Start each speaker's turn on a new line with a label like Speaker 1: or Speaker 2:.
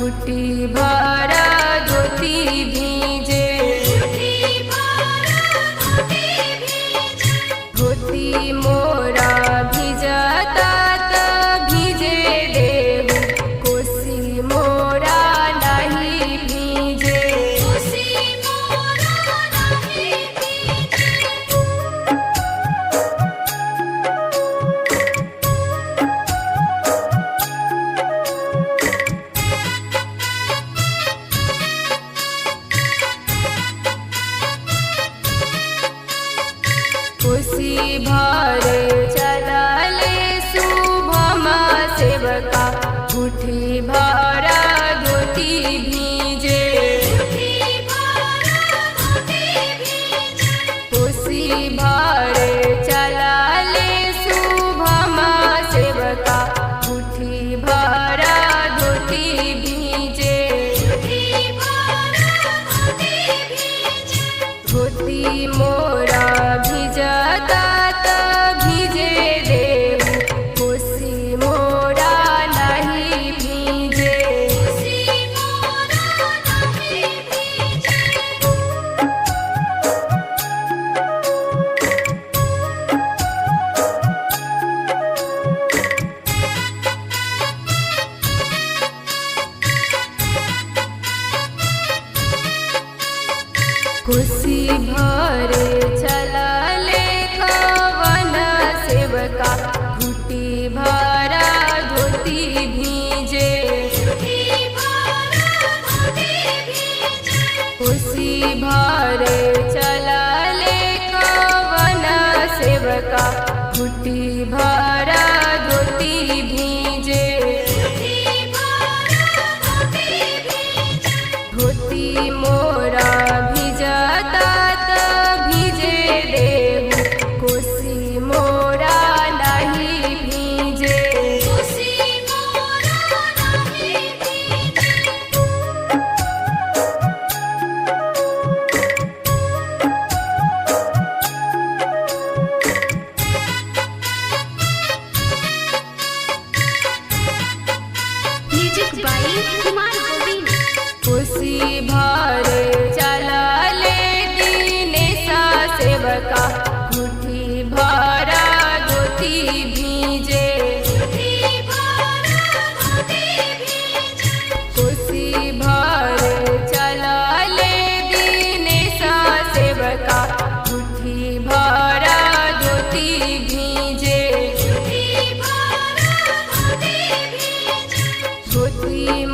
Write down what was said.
Speaker 1: घुटी भरा धोती भीजे। धोती मोरा भिजता त भीजे देहु, कोसी मोरा नहीं भीजे। कोसी भरे चलले शुभमा सेवका, घुटी भरा धोती भीजे। कोसी भरे चलले शुभमा सेवका, घुटी भरा धोती भीजे। धोती मोरा भिजता त भीजे देहु, कोसी मोरा नहीं भीजे। कोसी भरे चलले कवन सेवका, घुटी भरा धोती भीजे। कोसी भरे चलले कवन सेवका, घुटी भरा धोती भीजे। धोती मोरा भिजता त भीजे देहु, कोसी मोरा नहीं भीजे।
Speaker 2: म्यूजिक बाई कुमार गोविंद।
Speaker 1: कोसी भरे चलले दीनेशा सेवका, घुटी भरा धोती भीजे। कोसी भरे चलले दीनेशा सेवका, घुटी भरा धोती भीजे। धोती